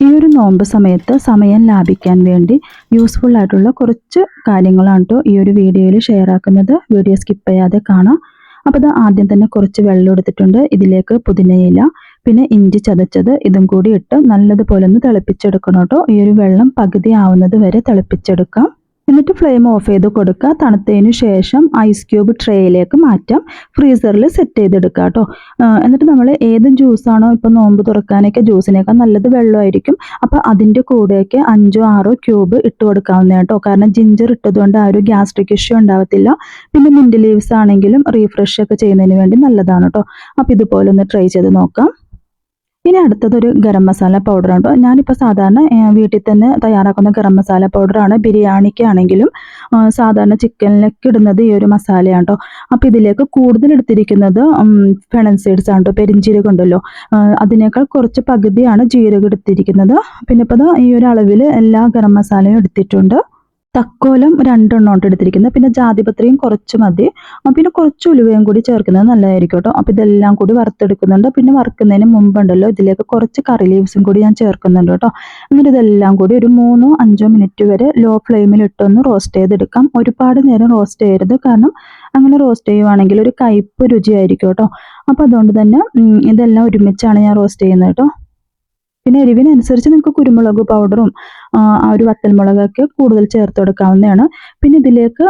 ഈ ഒരു നോമ്പ് സമയത്ത് സമയം ലാഭിക്കാൻ വേണ്ടി യൂസ്ഫുൾ ആയിട്ടുള്ള കുറച്ച് കാര്യങ്ങളാണ് കേട്ടോ ഈ ഒരു വീഡിയോയിൽ ഷെയർ ആക്കുന്നത്. വീഡിയോ സ്കിപ്പ് ചെയ്യാതെ കാണാം. അപ്പോൾ ഇത് ആദ്യം തന്നെ കുറച്ച് വെള്ളം എടുത്തിട്ടുണ്ട്. ഇതിലേക്ക് പുതിനയില പിന്നെ ഇഞ്ചി ചതച്ചത് ഇതും കൂടി ഇട്ട് നല്ലതുപോലെ ഒന്ന് തിളപ്പിച്ചെടുക്കണം കേട്ടോ. ഈ ഒരു വെള്ളം പകുതി ആവുന്നത് വരെ തിളപ്പിച്ചെടുക്കാം. എന്നിട്ട് ഫ്ലെയിം ഓഫ് ചെയ്ത് കൊടുക്കുക. തണുത്തതിന് ശേഷം ഐസ് ക്യൂബ് ട്രേയിലേക്ക് മാറ്റാം. ഫ്രീസറിൽ സെറ്റ് ചെയ്തെടുക്കുക കേട്ടോ. എന്നിട്ട് നമ്മൾ ഏത് ജ്യൂസാണോ ഇപ്പോൾ നോമ്പ് തുറക്കാനൊക്കെ ജ്യൂസിനേക്കാൾ നല്ലത് വെള്ളമായിരിക്കും. അപ്പോൾ അതിൻ്റെ കൂടെയൊക്കെ 5-6 ക്യൂബ് ഇട്ട് കൊടുക്കാവുന്നതാണ് കേട്ടോ. കാരണം ജിഞ്ചർ ഇട്ടതുകൊണ്ട് ആ ഒരു ഗ്യാസ്ട്രിക് ഇഷ്യൂ ഉണ്ടാവത്തില്ല. പിന്നെ മിൻറ്റ് ലീവ്സ് ആണെങ്കിലും റീഫ്രഷ് ഒക്കെ ചെയ്യുന്നതിന് വേണ്ടി നല്ലതാണ് കേട്ടോ. അപ്പോൾ ഇതുപോലെ ഒന്ന് ട്രൈ ചെയ്ത് നോക്കാം. ഇനി അടുത്തതൊരു ഗരം മസാല പൗഡറാണ് കേട്ടോ. ഞാനിപ്പോൾ സാധാരണ വീട്ടിൽ തന്നെ തയ്യാറാക്കുന്ന ഗരം മസാല പൗഡറാണ്. ബിരിയാണിക്കാണെങ്കിലും സാധാരണ ചിക്കനിലേക്ക് ഇടുന്നത് ഈ ഒരു മസാലയാണ് കേട്ടോ. അപ്പോൾ ഇതിലേക്ക് കൂടുതൽ എടുത്തിരിക്കുന്നത് ഫെണൽ സീഡ്സ് ആണ് കേട്ടോ. പെരിഞ്ജീരകം ഉണ്ടല്ലോ, അതിനേക്കാൾ കുറച്ച് പകുതിയാണ് ജീരകം എടുത്തിരിക്കുന്നത്. പിന്നെ ഇപ്പോൾ ഈ ഒരു അളവിൽ എല്ലാ ഗരം മസാലയും എടുത്തിട്ടുണ്ട്. തക്കോലം 2 എണ്ണം എടുത്തിരിക്കുന്നത്. പിന്നെ ജാതിപത്രിയും കുറച്ച് മതി. പിന്നെ കുറച്ച് ഉലുവയും കൂടി ചേർക്കുന്നത് നല്ലതായിരിക്കും കേട്ടോ. അപ്പോൾ ഇതെല്ലാം കൂടി വറുത്തെടുക്കുന്നുണ്ട്. പിന്നെ വറുക്കുന്നതിന് മുമ്പുണ്ടല്ലോ ഇതിലേക്ക് കുറച്ച് കറി ലീവ്സും കൂടി ഞാൻ ചേർക്കുന്നുണ്ട് കേട്ടോ. എന്നിട്ട് ഇതെല്ലാം കൂടി ഒരു 3-5 മിനിറ്റ് വരെ ലോ ഫ്ലെയിമിൽ ഇട്ടൊന്ന് റോസ്റ്റ് ചെയ്തെടുക്കാം. ഒരുപാട് നേരം റോസ്റ്റ് ചെയ്യരുത്, കാരണം അങ്ങനെ റോസ്റ്റ് ചെയ്യുവാണെങ്കിൽ ഒരു കയ്പ്പ് രുചിയായിരിക്കും കേട്ടോ. അപ്പോൾ അതുകൊണ്ട് തന്നെ ഇതെല്ലാം ഒരുമിച്ചാണ് ഞാൻ റോസ്റ്റ് ചെയ്യുന്നത് കേട്ടോ. പിന്നെ എരിവിനനുസരിച്ച് നിങ്ങൾക്ക് കുരുമുളക് പൗഡറും ആ ഒരു വറ്റൽമുളകൊക്കെ കൂടുതൽ ചേർത്ത് കൊടുക്കാവുന്നതാണ്. പിന്നെ ഇതിലേക്ക്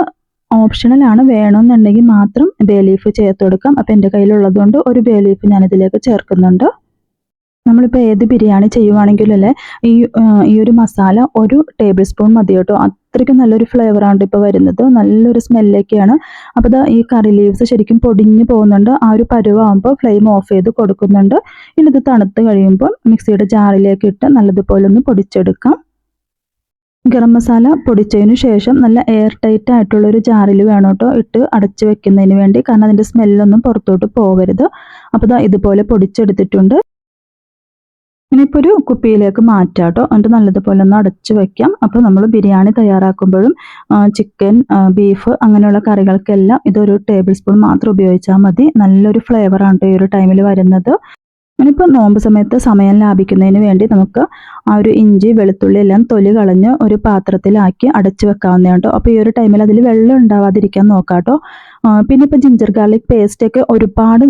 ഓപ്ഷണലാണ്, വേണമെന്നുണ്ടെങ്കിൽ മാത്രം ബേ ലീഫ് ചേർത്ത് കൊടുക്കാം. അപ്പം എൻ്റെ കയ്യിലുള്ളത് കൊണ്ട് ഒരു ബേ ലീഫ് ഞാനിതിലേക്ക് ചേർക്കുന്നുണ്ട്. നമ്മളിപ്പോൾ ഏത് ബിരിയാണി ചെയ്യുവാണെങ്കിലും അല്ലേ ഈ ഒരു മസാല 1 ടേബിൾ സ്പൂൺ മതി കേട്ടോ. അത്രയ്ക്കും നല്ലൊരു ഫ്ലേവറാണ് ഇപ്പോൾ വരുന്നത്. നല്ലൊരു സ്മെല്ലൊക്കെയാണ്. അപ്പോൾ ഈ കറി ലീവ്സ് ശരിക്കും പൊടിഞ്ഞു പോകുന്നുണ്ട്. ആ ഒരു പരുവാകുമ്പോൾ ഫ്ലെയിം ഓഫ് ചെയ്ത് കൊടുക്കുന്നുണ്ട്. ഇനി ഇത് തണുത്ത് കഴിയുമ്പോൾ മിക്സിയുടെ ജാറിലേക്ക് ഇട്ട് നല്ലതുപോലെ ഒന്ന് പൊടിച്ചെടുക്കാം. ഗരം മസാല പൊടിച്ചതിന് ശേഷം നല്ല എയർ ടൈറ്റ് ആയിട്ടുള്ള ഒരു ജാറിൽ വേണം കേട്ടോ ഇട്ട് അടച്ച് വെക്കുന്നതിന് വേണ്ടി, കാരണം അതിൻ്റെ സ്മെല്ലൊന്നും പുറത്തോട്ട് പോകരുത്. അപ്പോൾ ഇതുപോലെ പൊടിച്ചെടുത്തിട്ടുണ്ട്. ഇനിയിപ്പോൾ ഒരു കുപ്പിയിലേക്ക് മാറ്റാം കേട്ടോ. എന്നിട്ട് നല്ലതുപോലെ ഒന്ന് അടച്ചു വെക്കാം. അപ്പോൾ നമ്മൾ ബിരിയാണി തയ്യാറാക്കുമ്പോഴും ചിക്കൻ, ബീഫ് അങ്ങനെയുള്ള കറികൾക്കെല്ലാം ഇതൊരു ടേബിൾ സ്പൂൺ മാത്രം ഉപയോഗിച്ചാൽ മതി. നല്ലൊരു ഫ്ലേവറാണ് കേട്ടോ ഈ ഒരു ടൈമിൽ വരുന്നത്. ഇനിയിപ്പോൾ നോമ്പ് സമയത്ത് സമയം ലാഭിക്കുന്നതിന് വേണ്ടി നമുക്ക് ആ ഒരു ഇഞ്ചി വെളുത്തുള്ളി എല്ലാം തൊലി കളഞ്ഞ് ഒരു പാത്രത്തിലാക്കി അടച്ചു വെക്കാവുന്നതാണ് കേട്ടോ. അപ്പോൾ ഈ ഒരു ടൈമിൽ അതിൽ വെള്ളം ഉണ്ടാവാതിരിക്കാൻ നോക്കാം കേട്ടോ. പിന്നെ ഇപ്പോൾ ജിഞ്ചർ ഗാർലിക് പേസ്റ്റൊക്കെ ഒരുപാട്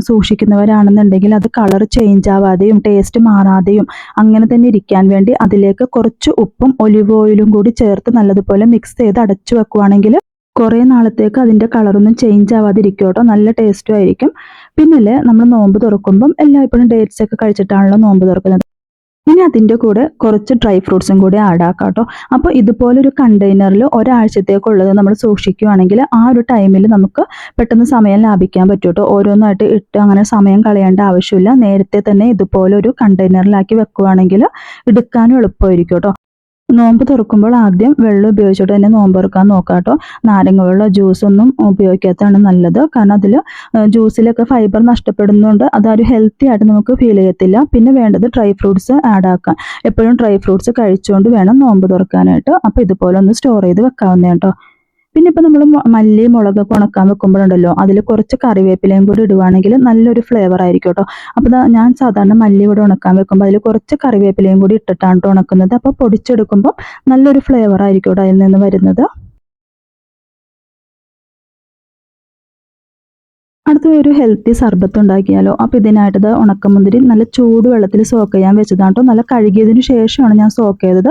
സൂക്ഷിക്കുന്നവരാണെന്നുണ്ടെങ്കിൽ അത് കളർ ചേഞ്ച് ആവാതെയും ടേസ്റ്റ് മാറാതെയും അങ്ങനെ തന്നെ ഇരിക്കാൻ വേണ്ടി അതിലേക്ക് കുറച്ച് ഉപ്പും ഒലിവ് ഓയിലും കൂടി ചേർത്ത് നല്ലതുപോലെ മിക്സ് ചെയ്ത് അടച്ചു വെക്കുവാണെങ്കിൽ കുറേ നാളത്തേക്ക് അതിൻ്റെ കളറൊന്നും ചേഞ്ച് ആവാതിരിക്കും കേട്ടോ. നല്ല ടേസ്റ്റും ആയിരിക്കും. പിന്നല്ലേ നമ്മൾ നോമ്പ് തുറക്കുമ്പം എല്ലായ്പ്പോഴും ഡേറ്റ്സ് ഒക്കെ കഴിച്ചിട്ടാണല്ലോ നോമ്പ് തുറക്കുന്നത്. ഇനി അതിൻ്റെ കൂടെ കുറച്ച് ഡ്രൈ ഫ്രൂട്ട്സും കൂടി ആഡ് ആക്കാം കേട്ടോ. അപ്പോൾ ഇതുപോലൊരു കണ്ടെയ്നറിൽ ഒരാഴ്ചത്തേക്കുള്ളത് നമ്മൾ സൂക്ഷിക്കുകയാണെങ്കിൽ ആ ഒരു ടൈമിൽ നമുക്ക് പെട്ടെന്ന് സമയം ലാഭിക്കാൻ പറ്റും കേട്ടോ. ഓരോന്നായിട്ട് ഇട്ട് അങ്ങനെ സമയം കളയേണ്ട ആവശ്യമില്ല. നേരത്തെ തന്നെ ഇതുപോലെ ഒരു കണ്ടെയ്നറിലാക്കി വെക്കുകയാണെങ്കിൽ എടുക്കാനും എളുപ്പമായിരിക്കും കേട്ടോ. നോമ്പ് തുറക്കുമ്പോൾ ആദ്യം വെള്ളം ഉപയോഗിച്ചിട്ട് തന്നെ നോമ്പ് തുറക്കാൻ നോക്കാം കേട്ടോ. നാരങ്ങ വെള്ളം, ജ്യൂസൊന്നും ഉപയോഗിക്കാത്തതാണ് നല്ലത്. കാരണം അതിൽ ജ്യൂസിലൊക്കെ ഫൈബർ നഷ്ടപ്പെടുന്നുണ്ട്. അതൊരു ഹെൽത്തി ആയിട്ട് നമുക്ക് ഫീൽ ചെയ്യത്തില്ല. പിന്നെ വേണ്ടത് ഡ്രൈ ഫ്രൂട്ട്സ് ആഡ് ആക്കാൻ. എപ്പോഴും ഡ്രൈ ഫ്രൂട്ട്സ് കഴിച്ചുകൊണ്ട് വേണം നോമ്പ് തുറക്കാനായിട്ട്. അപ്പോൾ ഇതുപോലെ ഒന്ന് സ്റ്റോർ ചെയ്ത് വെക്കാവുന്നതാണ് കേട്ടോ. പിന്നെ ഇപ്പോൾ നമ്മൾ മല്ലി മുളകൊക്കെ ഉണക്കാൻ വെക്കുമ്പോഴുണ്ടല്ലോ അതിൽ കുറച്ച് കറിവേപ്പിലയും കൂടി ഇടുവാണെങ്കിൽ നല്ലൊരു ഫ്ലേവർ ആയിരിക്കും കേട്ടോ. അപ്പോൾ ഞാൻ സാധാരണ മല്ലി ഇവിടെ ഉണക്കാൻ വെക്കുമ്പോൾ അതിൽ കുറച്ച് കറിവേപ്പിലയും കൂടി ഇട്ടിട്ടാണ് കേട്ടോ ഉണക്കുന്നത്. അപ്പോൾ പൊടിച്ചെടുക്കുമ്പോൾ നല്ലൊരു ഫ്ലേവർ ആയിരിക്കും കേട്ടോ അതിൽ നിന്ന് വരുന്നത്. അടുത്ത ഒരു ഹെൽത്തി സർബത്ത് ഉണ്ടാക്കിയാലോ. അപ്പോൾ ഇതിനായിട്ട് ഉണക്കമുന്തിരി നല്ല ചൂട് വെള്ളത്തിൽ സോക്ക് ചെയ്യാൻ വെച്ചതാണ് കേട്ടോ. നല്ല കഴുകിയതിന് ശേഷമാണ് ഞാൻ സോക്ക് ചെയ്തത്.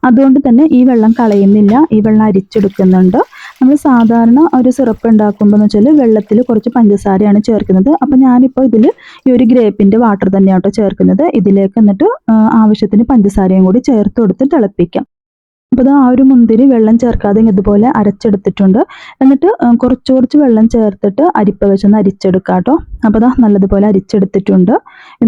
അതുകൊണ്ട് തന്നെ ഈ വെള്ളം കളയുന്നില്ല, ഈ വെള്ളം അരിച്ചെടുക്കുന്നുണ്ട്. നമ്മൾ സാധാരണ ഒരു സിറപ്പ് ഉണ്ടാക്കുമ്പോൾ എന്ന് വെച്ചാൽ വെള്ളത്തിൽ കുറച്ച് പഞ്ചസാരയാണ് ചേർക്കുന്നത്. അപ്പോൾ ഞാനിപ്പോൾ ഇതിൽ ഈ ഒരു ഗ്രേപ്പിൻ്റെ വാട്ടർ തന്നെയാണ് കേട്ടോ ചേർക്കുന്നത്. ഇതിലേക്ക് എന്നിട്ട് ആവശ്യത്തിന് പഞ്ചസാരയും കൂടി ചേർത്ത് കൊടുത്ത് തിളപ്പിക്കാം. അപ്പോൾ ആ ഒരു മുന്തിരി വെള്ളം ചേർക്കാതെ ഇതുപോലെ അരച്ചെടുത്തിട്ടുണ്ട്. എന്നിട്ട് കുറച്ച് വെള്ളം ചേർത്തിട്ട് അരിപ്പ വെച്ചൊന്ന് അരിച്ചെടുക്കാം കേട്ടോ. അപ്പോൾ നല്ലതുപോലെ അരിച്ചെടുത്തിട്ടുണ്ട്.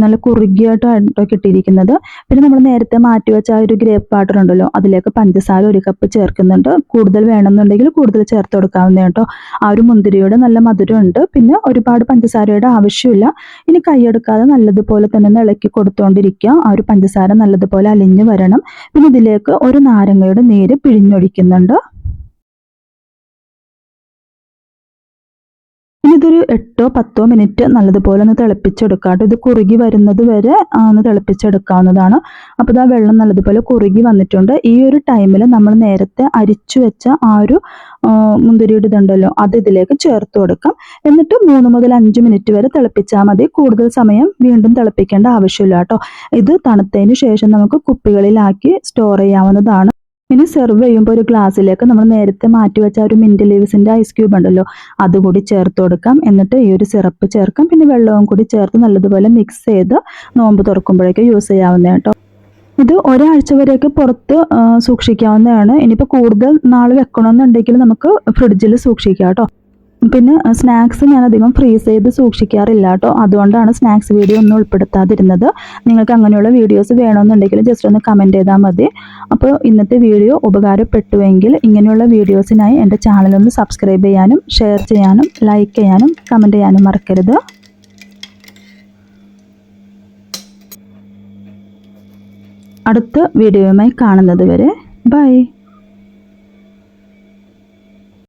നല്ല കുറുകിയായിട്ടോ കിട്ടിയിരിക്കുന്നത്. പിന്നെ നമ്മൾ നേരത്തെ മാറ്റി വെച്ച ആ ഒരു ഗ്രേപ്പ് വാട്ടർ ഉണ്ടല്ലോ അതിലേക്ക് പഞ്ചസാര 1 കപ്പ് ചേർക്കുന്നുണ്ട്. കൂടുതൽ വേണമെന്നുണ്ടെങ്കിൽ കൂടുതൽ ചേർത്ത് കൊടുക്കാവുന്നതാണ് കേട്ടോ. ആ ഒരു മുന്തിരിയുടെ നല്ല മധുരമുണ്ട്. പിന്നെ ഒരുപാട് പഞ്ചസാരയുടെ ആവശ്യമില്ല. ഇനി കൈയെടുക്കാതെ നല്ലതുപോലെ തന്നെ ഇളക്കി കൊടുത്തുകൊണ്ടിരിക്കുക. ആ ഒരു പഞ്ചസാര നല്ലതുപോലെ അലിഞ്ഞു വരണം. പിന്നെ ഇതിലേക്ക് ഒരു നാരങ്ങയുടെ നീര് പിഴിഞ്ഞൊഴിക്കുന്നുണ്ട്. ഇനി ഇതൊരു 8-10 മിനിറ്റ് നല്ലതുപോലെ ഒന്ന് തിളപ്പിച്ചെടുക്കാം കേട്ടോ. ഇത് കുറുകി വരുന്നത് വരെ ഒന്ന് തിളപ്പിച്ചെടുക്കാവുന്നതാണ്. അപ്പോൾ ഇതാ വെള്ളം നല്ലതുപോലെ കുറുകി വന്നിട്ടുണ്ട്. ഈ ഒരു ടൈമിൽ നമ്മൾ നേരത്തെ അരിച്ചു വെച്ച ആ ഒരു മുന്തിരിയുടെ ഇതുണ്ടല്ലോ, അത് ഇതിലേക്ക് ചേർത്ത് കൊടുക്കാം. എന്നിട്ട് 3 മുതൽ 5 മിനിറ്റ് വരെ തിളപ്പിച്ചാൽ മതി. കൂടുതൽ സമയം വീണ്ടും തിളപ്പിക്കേണ്ട ആവശ്യമില്ല കേട്ടോ. ഇത് തണുത്തതിന് ശേഷം നമുക്ക് കുപ്പികളിലാക്കി സ്റ്റോർ ചെയ്യാവുന്നതാണ്. ഇനി സെർവ് ചെയ്യുമ്പോൾ ഒരു ഗ്ലാസ്സിലേക്ക് നമ്മൾ നേരത്തെ മാറ്റി വെച്ച ഒരു മിൻറ്റ് ലീവ്സിൻ്റെ ഐസ് ക്യൂബ് ഉണ്ടല്ലോ, അതുകൂടി ചേർത്ത് കൊടുക്കാം. എന്നിട്ട് ഈ ഒരു സിറപ്പ് ചേർക്കാം. പിന്നെ വെള്ളവും കൂടി ചേർത്ത് നല്ലതുപോലെ മിക്സ് ചെയ്ത് നോമ്പ് തുറക്കുമ്പോഴേക്ക് യൂസ് ചെയ്യാവുന്ന കേട്ടോ. ഇത് ഒരാഴ്ച വരെയൊക്കെ പുറത്ത് സൂക്ഷിക്കാവുന്നതാണ്. ഇനിയിപ്പോൾ കൂടുതൽ നാൾ വെക്കണമെന്നുണ്ടെങ്കിൽ നമുക്ക് ഫ്രിഡ്ജിൽ സൂക്ഷിക്കാം കേട്ടോ. പിന്നെ സ്നാക്സ് ഞാൻ അധികം ഫ്രീസ് ചെയ്ത് സൂക്ഷിക്കാറില്ല കേട്ടോ. അതുകൊണ്ടാണ് സ്നാക്സ് വീഡിയോ ഒന്നും ഉൾപ്പെടുത്താതിരുന്നത്. നിങ്ങൾക്ക് അങ്ങനെയുള്ള വീഡിയോസ് വേണമെന്നുണ്ടെങ്കിൽ ജസ്റ്റ് ഒന്ന് കമൻറ്റ് ചെയ്താൽ മതി. അപ്പോൾ ഇന്നത്തെ വീഡിയോ ഉപകാരപ്പെട്ടുവെങ്കിൽ ഇങ്ങനെയുള്ള വീഡിയോസിനായി എൻ്റെ ചാനലൊന്ന് സബ്സ്ക്രൈബ് ചെയ്യാനും ഷെയർ ചെയ്യാനും ലൈക്ക് ചെയ്യാനും കമൻറ്റ് ചെയ്യാനും മറക്കരുത്. അടുത്ത വീഡിയോയുമായി കാണുന്നത് വരെ ബൈ.